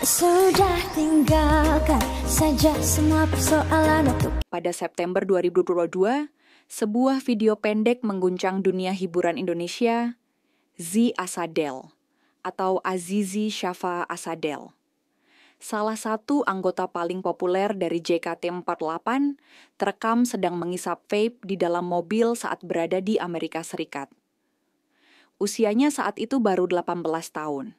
Sudah tinggalkan saja semua persoalan untuk. Pada September 2022, sebuah video pendek mengguncang dunia hiburan Indonesia, Z Asadel atau Azizi Syafa Asadel. Salah satu anggota paling populer dari JKT48 terekam sedang mengisap vape di dalam mobil saat berada di Amerika Serikat. Usianya saat itu baru 18 tahun.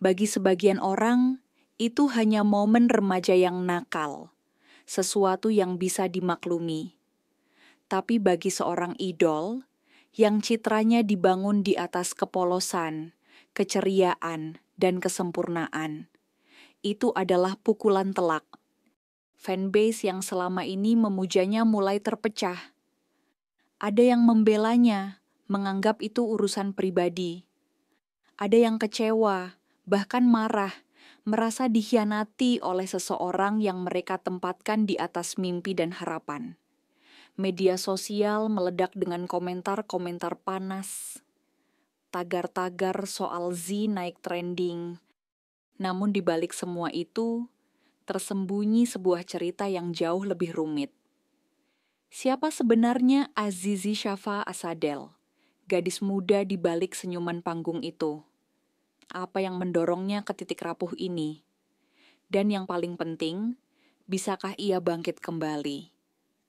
Bagi sebagian orang, itu hanya momen remaja yang nakal, sesuatu yang bisa dimaklumi. Tapi bagi seorang idol, yang citranya dibangun di atas kepolosan, keceriaan, dan kesempurnaan, itu adalah pukulan telak. Fanbase yang selama ini memujanya mulai terpecah. Ada yang membelanya, menganggap itu urusan pribadi. Ada yang kecewa, bahkan marah, merasa dikhianati oleh seseorang yang mereka tempatkan di atas mimpi dan harapan. Media sosial meledak dengan komentar-komentar panas. Tagar-tagar soal Z naik trending. Namun di balik semua itu, tersembunyi sebuah cerita yang jauh lebih rumit. Siapa sebenarnya Azizi Syafa Asadel, gadis muda di balik senyuman panggung itu? Apa yang mendorongnya ke titik rapuh ini? Dan yang paling penting, bisakah ia bangkit kembali?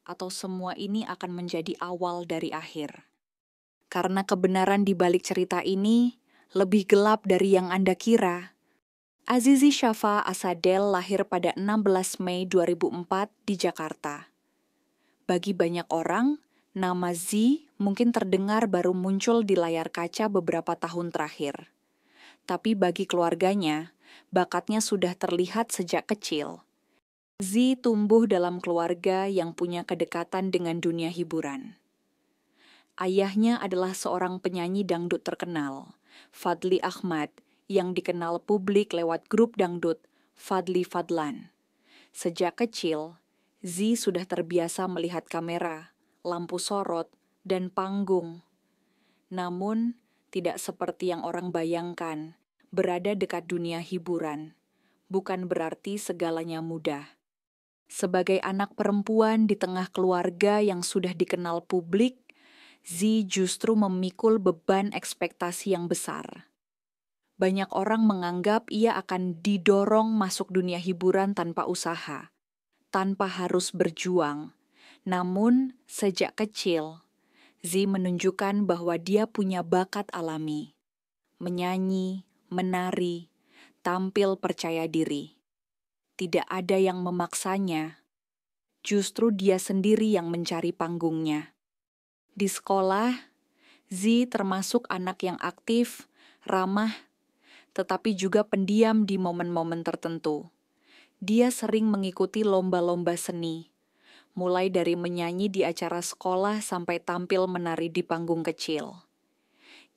Atau semua ini akan menjadi awal dari akhir? Karena kebenaran di balik cerita ini lebih gelap dari yang Anda kira. Azizi Syafa Asadel lahir pada 16 Mei 2004 di Jakarta. Bagi banyak orang, nama Z mungkin terdengar baru muncul di layar kaca beberapa tahun terakhir. Tapi bagi keluarganya, bakatnya sudah terlihat sejak kecil. Z tumbuh dalam keluarga yang punya kedekatan dengan dunia hiburan. Ayahnya adalah seorang penyanyi dangdut terkenal, Fadly Ahmad, yang dikenal publik lewat grup dangdut Fadly Fadlan. Sejak kecil, Z sudah terbiasa melihat kamera, lampu sorot, dan panggung. Namun, tidak seperti yang orang bayangkan, berada dekat dunia hiburan bukan berarti segalanya mudah. Sebagai anak perempuan di tengah keluarga yang sudah dikenal publik, Z justru memikul beban ekspektasi yang besar. Banyak orang menganggap ia akan didorong masuk dunia hiburan tanpa usaha, tanpa harus berjuang. Namun, sejak kecil, Z menunjukkan bahwa dia punya bakat alami. Menyanyi, menari, tampil percaya diri. Tidak ada yang memaksanya. Justru dia sendiri yang mencari panggungnya. Di sekolah, Z termasuk anak yang aktif, ramah, tetapi juga pendiam di momen-momen tertentu. Dia sering mengikuti lomba-lomba seni, mulai dari menyanyi di acara sekolah sampai tampil menari di panggung kecil.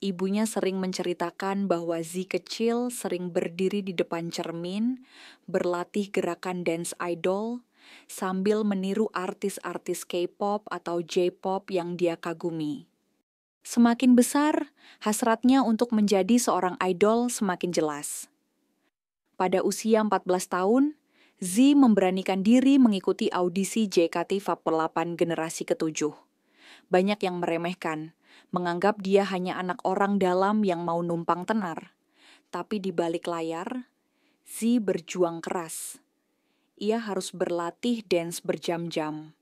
Ibunya sering menceritakan bahwa Z kecil sering berdiri di depan cermin, berlatih gerakan dance idol, sambil meniru artis-artis K-pop atau J-pop yang dia kagumi. Semakin besar, hasratnya untuk menjadi seorang idol semakin jelas. Pada usia 14 tahun, Z memberanikan diri mengikuti audisi JKT48 generasi ke-7. Banyak yang meremehkan, menganggap dia hanya anak orang dalam yang mau numpang tenar. Tapi di balik layar, Z berjuang keras. Ia harus berlatih dance berjam-jam,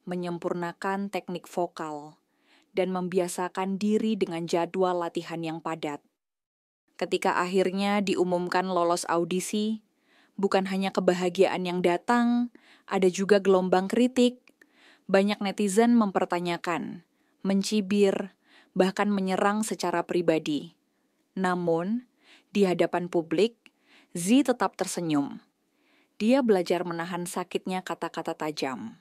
menyempurnakan teknik vokal, dan membiasakan diri dengan jadwal latihan yang padat. Ketika akhirnya diumumkan lolos audisi, bukan hanya kebahagiaan yang datang, ada juga gelombang kritik. Banyak netizen mempertanyakan, mencibir, bahkan menyerang secara pribadi. Namun, di hadapan publik, Z tetap tersenyum. Dia belajar menahan sakitnya kata-kata tajam.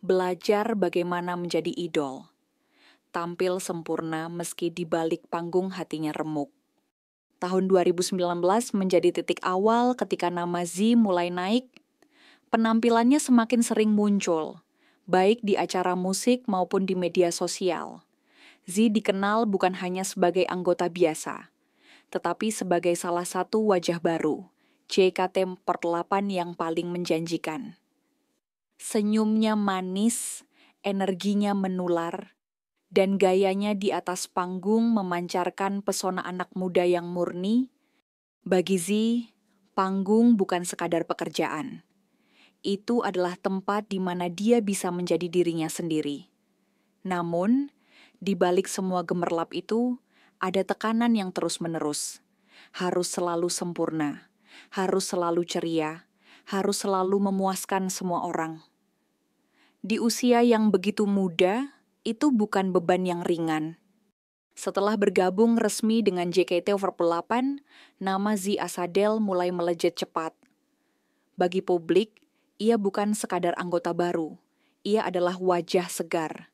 Belajar bagaimana menjadi idol. Tampil sempurna meski di balik panggung hatinya remuk. Tahun 2019 menjadi titik awal ketika nama Z mulai naik. Penampilannya semakin sering muncul, baik di acara musik maupun di media sosial. Z dikenal bukan hanya sebagai anggota biasa, tetapi sebagai salah satu wajah baru, JKT48 yang paling menjanjikan. Senyumnya manis, energinya menular, dan gayanya di atas panggung memancarkan pesona anak muda yang murni. Bagi Z, panggung bukan sekadar pekerjaan. Itu adalah tempat di mana dia bisa menjadi dirinya sendiri. Namun, di balik semua gemerlap itu, ada tekanan yang terus-menerus. Harus selalu sempurna, harus selalu ceria, harus selalu memuaskan semua orang. Di usia yang begitu muda, itu bukan beban yang ringan. Setelah bergabung resmi dengan JKT48, nama Z Asadel mulai melejit cepat. Bagi publik, ia bukan sekadar anggota baru. Ia adalah wajah segar,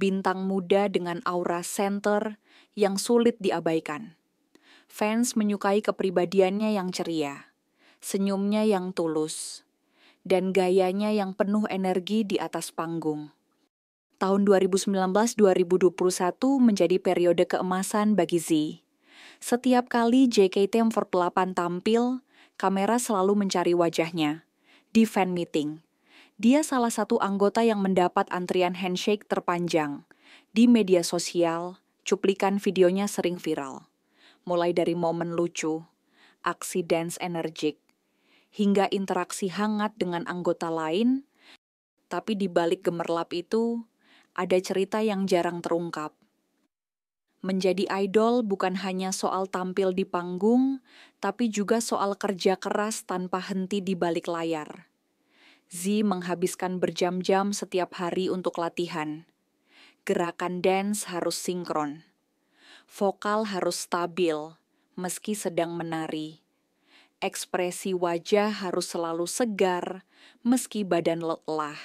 bintang muda dengan aura center yang sulit diabaikan. Fans menyukai kepribadiannya yang ceria, senyumnya yang tulus, dan gayanya yang penuh energi di atas panggung. Tahun 2019-2021 menjadi periode keemasan bagi Z. Setiap kali JKT48 tampil, kamera selalu mencari wajahnya. Di fan meeting, dia salah satu anggota yang mendapat antrian handshake terpanjang. Di media sosial, cuplikan videonya sering viral. Mulai dari momen lucu, aksi dance energik, hingga interaksi hangat dengan anggota lain, tapi di balik gemerlap itu, ada cerita yang jarang terungkap. Menjadi idol bukan hanya soal tampil di panggung, tapi juga soal kerja keras tanpa henti di balik layar. Z menghabiskan berjam-jam setiap hari untuk latihan. Gerakan dance harus sinkron. Vokal harus stabil, meski sedang menari. Ekspresi wajah harus selalu segar, meski badan lelah.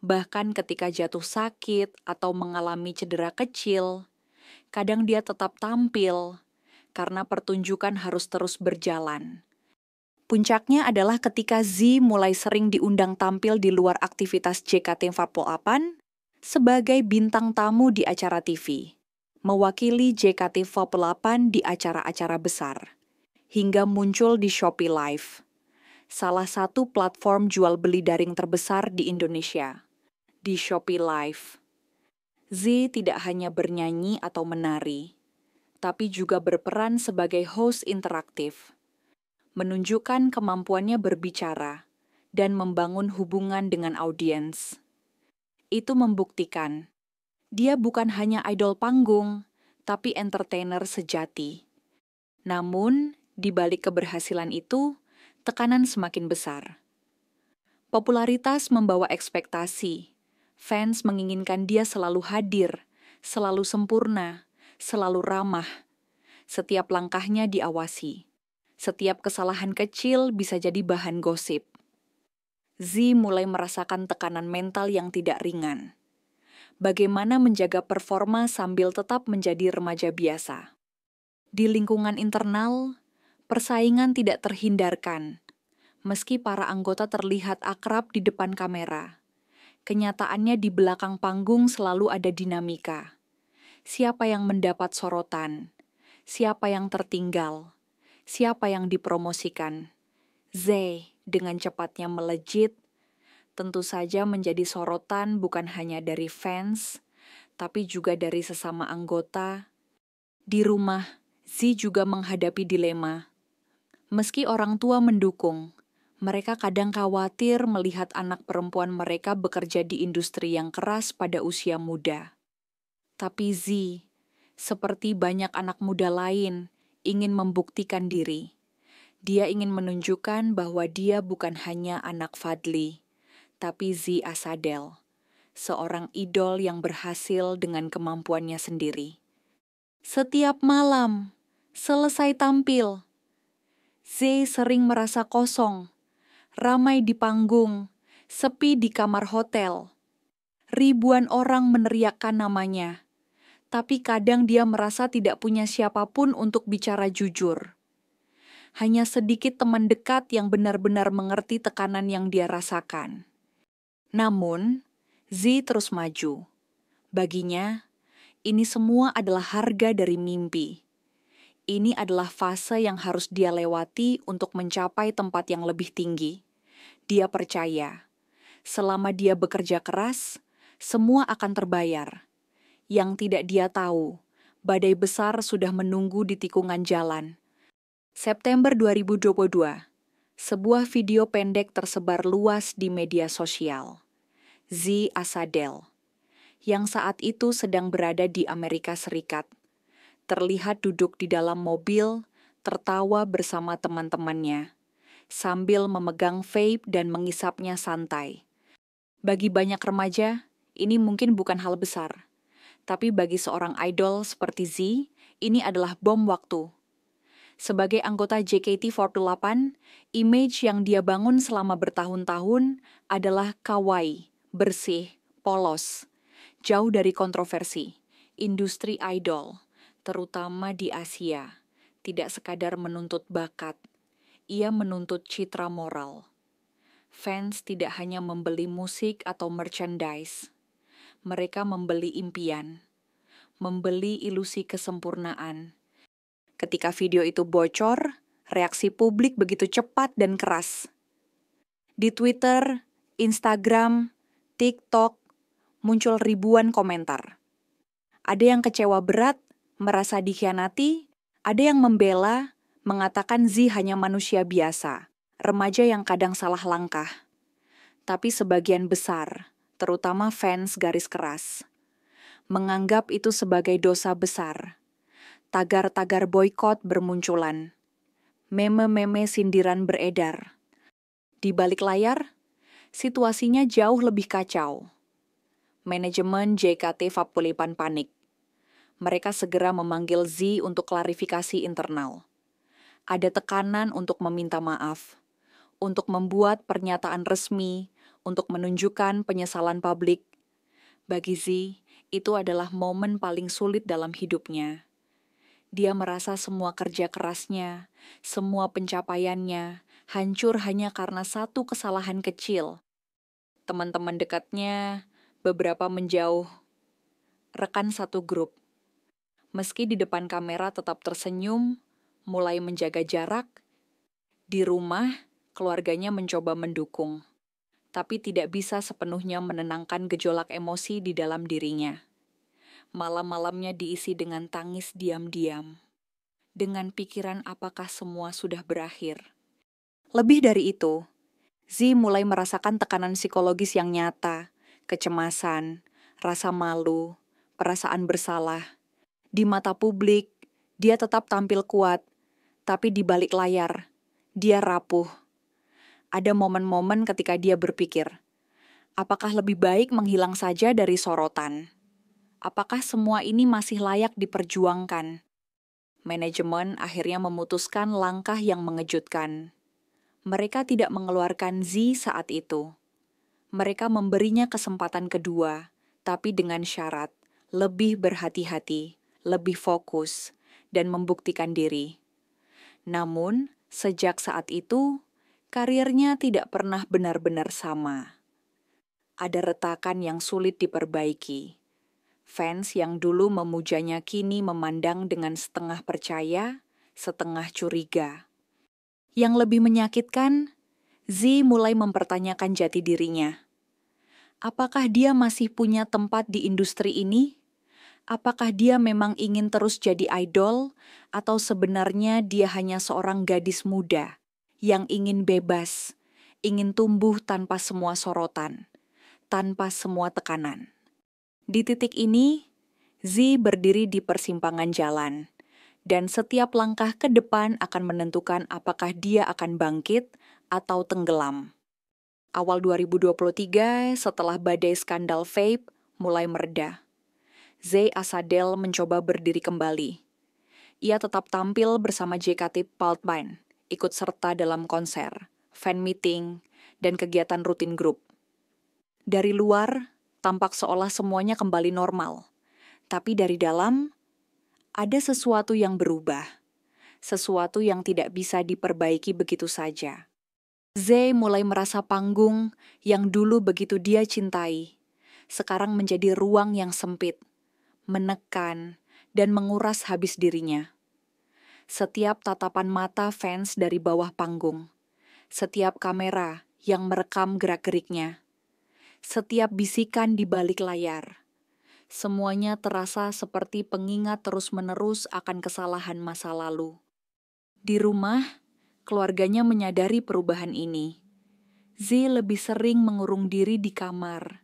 Bahkan ketika jatuh sakit atau mengalami cedera kecil, kadang dia tetap tampil, karena pertunjukan harus terus berjalan. Puncaknya adalah ketika Z mulai sering diundang tampil di luar aktivitas JKT48 sebagai bintang tamu di acara TV, mewakili JKT48 di acara-acara besar, hingga muncul di Shopee Live, salah satu platform jual beli daring terbesar di Indonesia. Di Shopee Live, Z tidak hanya bernyanyi atau menari, tapi juga berperan sebagai host interaktif, menunjukkan kemampuannya berbicara dan membangun hubungan dengan audiens. Itu membuktikan, dia bukan hanya idol panggung, tapi entertainer sejati. Namun, di balik keberhasilan itu, tekanan semakin besar. Popularitas membawa ekspektasi. Fans menginginkan dia selalu hadir, selalu sempurna, selalu ramah. Setiap langkahnya diawasi. Setiap kesalahan kecil bisa jadi bahan gosip. Z mulai merasakan tekanan mental yang tidak ringan. Bagaimana menjaga performa sambil tetap menjadi remaja biasa. Di lingkungan internal, persaingan tidak terhindarkan. Meski para anggota terlihat akrab di depan kamera, kenyataannya di belakang panggung selalu ada dinamika. Siapa yang mendapat sorotan? Siapa yang tertinggal? Siapa yang dipromosikan? Z dengan cepatnya melejit, tentu saja menjadi sorotan bukan hanya dari fans, tapi juga dari sesama anggota. Di rumah, Z juga menghadapi dilema. Meski orang tua mendukung, mereka kadang khawatir melihat anak perempuan mereka bekerja di industri yang keras pada usia muda. Tapi Z, seperti banyak anak muda lain, ingin membuktikan diri. Dia ingin menunjukkan bahwa dia bukan hanya anak Fadly, tapi Z Asadel, seorang idol yang berhasil dengan kemampuannya sendiri. Setiap malam, selesai tampil, Z sering merasa kosong. Ramai di panggung, sepi di kamar hotel. Ribuan orang meneriakkan namanya, tapi kadang dia merasa tidak punya siapapun untuk bicara jujur. Hanya sedikit teman dekat yang benar-benar mengerti tekanan yang dia rasakan. Namun, Z terus maju. Baginya, ini semua adalah harga dari mimpi. Ini adalah fase yang harus dia lewati untuk mencapai tempat yang lebih tinggi. Dia percaya, selama dia bekerja keras, semua akan terbayar. Yang tidak dia tahu, badai besar sudah menunggu di tikungan jalan. September 2022, sebuah video pendek tersebar luas di media sosial. Z Asadel, yang saat itu sedang berada di Amerika Serikat, terlihat duduk di dalam mobil, tertawa bersama teman-temannya, sambil memegang vape dan mengisapnya santai. Bagi banyak remaja, ini mungkin bukan hal besar. Tapi bagi seorang idol seperti Z, ini adalah bom waktu. Sebagai anggota JKT48, image yang dia bangun selama bertahun-tahun adalah kawaii, bersih, polos, jauh dari kontroversi. Industri idol, terutama di Asia, tidak sekadar menuntut bakat, ia menuntut citra moral. Fans tidak hanya membeli musik atau merchandise, mereka membeli impian, membeli ilusi kesempurnaan. Ketika video itu bocor, reaksi publik begitu cepat dan keras. Di Twitter, Instagram, TikTok, muncul ribuan komentar. Ada yang kecewa berat, merasa dikhianati, ada yang membela, mengatakan Z hanya manusia biasa, remaja yang kadang salah langkah. Tapi sebagian besar, terutama fans garis keras, menganggap itu sebagai dosa besar. Tagar-tagar boykot bermunculan. Meme-meme sindiran beredar. Di balik layar, situasinya jauh lebih kacau. Manajemen JKT48 panik. Mereka segera memanggil Z untuk klarifikasi internal. Ada tekanan untuk meminta maaf, untuk membuat pernyataan resmi, untuk menunjukkan penyesalan publik. Bagi Z, itu adalah momen paling sulit dalam hidupnya. Dia merasa semua kerja kerasnya, semua pencapaiannya, hancur hanya karena satu kesalahan kecil. Teman-teman dekatnya, beberapa menjauh. Rekan satu grup. Meski di depan kamera tetap tersenyum, mulai menjaga jarak, di rumah, keluarganya mencoba mendukung. Tapi tidak bisa sepenuhnya menenangkan gejolak emosi di dalam dirinya. Malam-malamnya diisi dengan tangis diam-diam, dengan pikiran apakah semua sudah berakhir. Lebih dari itu, Z mulai merasakan tekanan psikologis yang nyata, kecemasan, rasa malu, perasaan bersalah. Di mata publik, dia tetap tampil kuat, tapi di balik layar, dia rapuh. Ada momen-momen ketika dia berpikir, apakah lebih baik menghilang saja dari sorotan? Apakah semua ini masih layak diperjuangkan? Manajemen akhirnya memutuskan langkah yang mengejutkan. Mereka tidak mengeluarkan Z saat itu. Mereka memberinya kesempatan kedua, tapi dengan syarat lebih berhati-hati, lebih fokus, dan membuktikan diri. Namun, sejak saat itu, karirnya tidak pernah benar-benar sama. Ada retakan yang sulit diperbaiki. Fans yang dulu memujanya kini memandang dengan setengah percaya, setengah curiga. Yang lebih menyakitkan, Z mulai mempertanyakan jati dirinya. Apakah dia masih punya tempat di industri ini? Apakah dia memang ingin terus jadi idol, atau sebenarnya dia hanya seorang gadis muda yang ingin bebas, ingin tumbuh tanpa semua sorotan, tanpa semua tekanan? Di titik ini, Z berdiri di persimpangan jalan, dan setiap langkah ke depan akan menentukan apakah dia akan bangkit atau tenggelam. Awal 2023, setelah badai skandal vape mulai mereda, Z Asadel mencoba berdiri kembali. Ia tetap tampil bersama JKT48, ikut serta dalam konser, fan meeting, dan kegiatan rutin grup. Dari luar, tampak seolah semuanya kembali normal. Tapi dari dalam, ada sesuatu yang berubah. Sesuatu yang tidak bisa diperbaiki begitu saja. Z mulai merasa panggung yang dulu begitu dia cintai, sekarang menjadi ruang yang sempit, menekan, dan menguras habis dirinya. Setiap tatapan mata fans dari bawah panggung, setiap kamera yang merekam gerak-geriknya, setiap bisikan di balik layar, semuanya terasa seperti pengingat terus-menerus akan kesalahan masa lalu. Di rumah, keluarganya menyadari perubahan ini. Z lebih sering mengurung diri di kamar.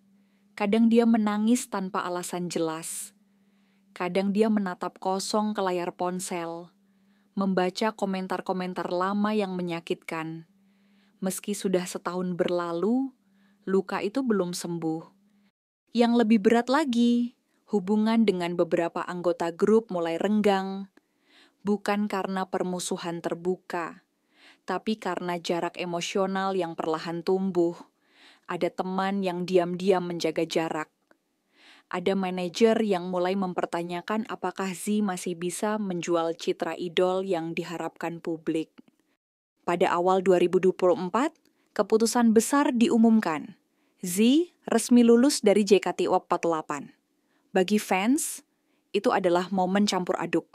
Kadang dia menangis tanpa alasan jelas. Kadang dia menatap kosong ke layar ponsel, membaca komentar-komentar lama yang menyakitkan. Meski sudah setahun berlalu, luka itu belum sembuh. Yang lebih berat lagi, hubungan dengan beberapa anggota grup mulai renggang. Bukan karena permusuhan terbuka, tapi karena jarak emosional yang perlahan tumbuh. Ada teman yang diam-diam menjaga jarak. Ada manajer yang mulai mempertanyakan apakah Z masih bisa menjual citra idol yang diharapkan publik. Pada awal 2024, keputusan besar diumumkan. Z resmi lulus dari JKT48. Bagi fans, itu adalah momen campur aduk.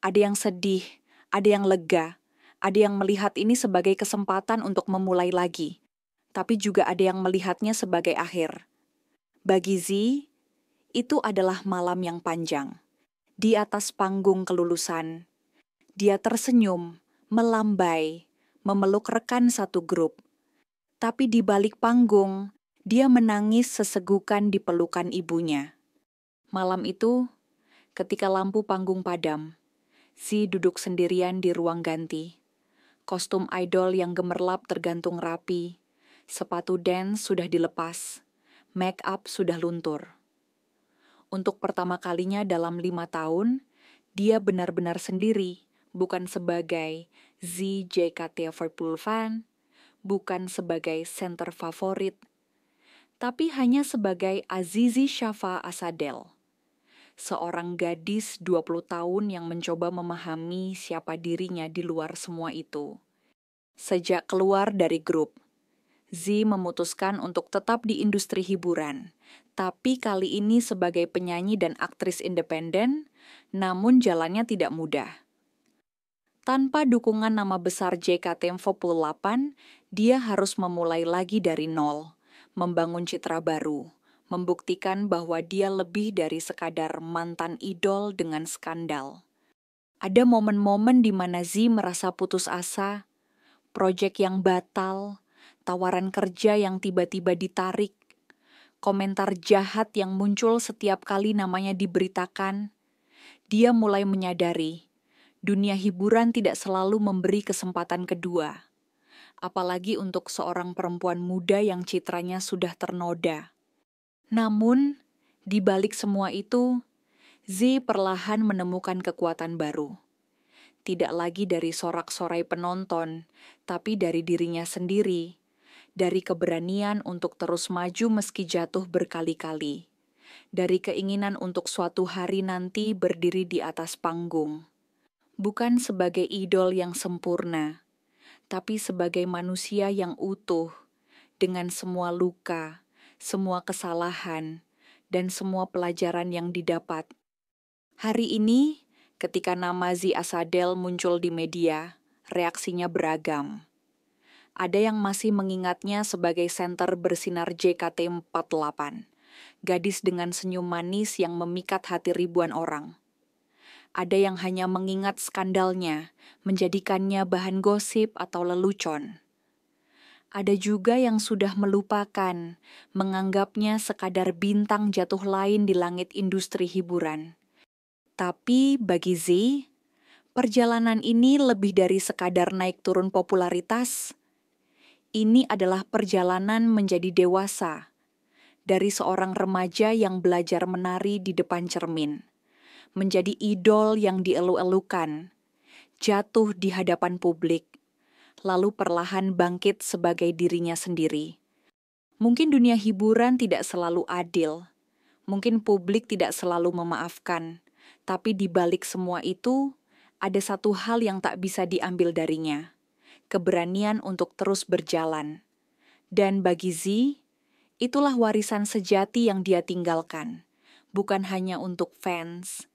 Ada yang sedih, ada yang lega, ada yang melihat ini sebagai kesempatan untuk memulai lagi. Tapi juga ada yang melihatnya sebagai akhir. Bagi Z, itu adalah malam yang panjang. Di atas panggung kelulusan, dia tersenyum, melambai, memeluk rekan satu grup. Tapi di balik panggung, dia menangis sesegukan di pelukan ibunya. Malam itu, ketika lampu panggung padam, Z duduk sendirian di ruang ganti. Kostum idol yang gemerlap tergantung rapi, sepatu dance sudah dilepas, make up sudah luntur. Untuk pertama kalinya dalam 5 tahun, dia benar-benar sendiri, bukan sebagai Z JKT48 fan, bukan sebagai center favorit, tapi hanya sebagai Azizi Shafa Asadel. Seorang gadis 20 tahun yang mencoba memahami siapa dirinya di luar semua itu. Sejak keluar dari grup, Z memutuskan untuk tetap di industri hiburan, tapi kali ini sebagai penyanyi dan aktris independen, namun jalannya tidak mudah. Tanpa dukungan nama besar JKT48, dia harus memulai lagi dari nol, membangun citra baru, membuktikan bahwa dia lebih dari sekadar mantan idol dengan skandal. Ada momen-momen di mana Z merasa putus asa, proyek yang batal, tawaran kerja yang tiba-tiba ditarik, komentar jahat yang muncul setiap kali namanya diberitakan. Dia mulai menyadari, dunia hiburan tidak selalu memberi kesempatan kedua. Apalagi untuk seorang perempuan muda yang citranya sudah ternoda. Namun, di balik semua itu, Z perlahan menemukan kekuatan baru. Tidak lagi dari sorak-sorai penonton, tapi dari dirinya sendiri. Dari keberanian untuk terus maju meski jatuh berkali-kali. Dari keinginan untuk suatu hari nanti berdiri di atas panggung. Bukan sebagai idol yang sempurna, tapi sebagai manusia yang utuh, dengan semua luka, semua kesalahan, dan semua pelajaran yang didapat. Hari ini, ketika nama Z Asadel muncul di media, reaksinya beragam. Ada yang masih mengingatnya sebagai senter bersinar JKT48, gadis dengan senyum manis yang memikat hati ribuan orang. Ada yang hanya mengingat skandalnya, menjadikannya bahan gosip atau lelucon. Ada juga yang sudah melupakan, menganggapnya sekadar bintang jatuh lain di langit industri hiburan. Tapi bagi Z, perjalanan ini lebih dari sekadar naik turun popularitas. Ini adalah perjalanan menjadi dewasa, dari seorang remaja yang belajar menari di depan cermin, menjadi idol yang dielu-elukan, jatuh di hadapan publik, lalu perlahan bangkit sebagai dirinya sendiri. Mungkin dunia hiburan tidak selalu adil, mungkin publik tidak selalu memaafkan, tapi di balik semua itu, ada satu hal yang tak bisa diambil darinya. Keberanian untuk terus berjalan. Dan bagi Z, itulah warisan sejati yang dia tinggalkan. Bukan hanya untuk fans,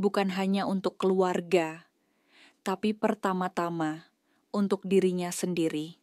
bukan hanya untuk keluarga, tapi pertama-tama untuk dirinya sendiri.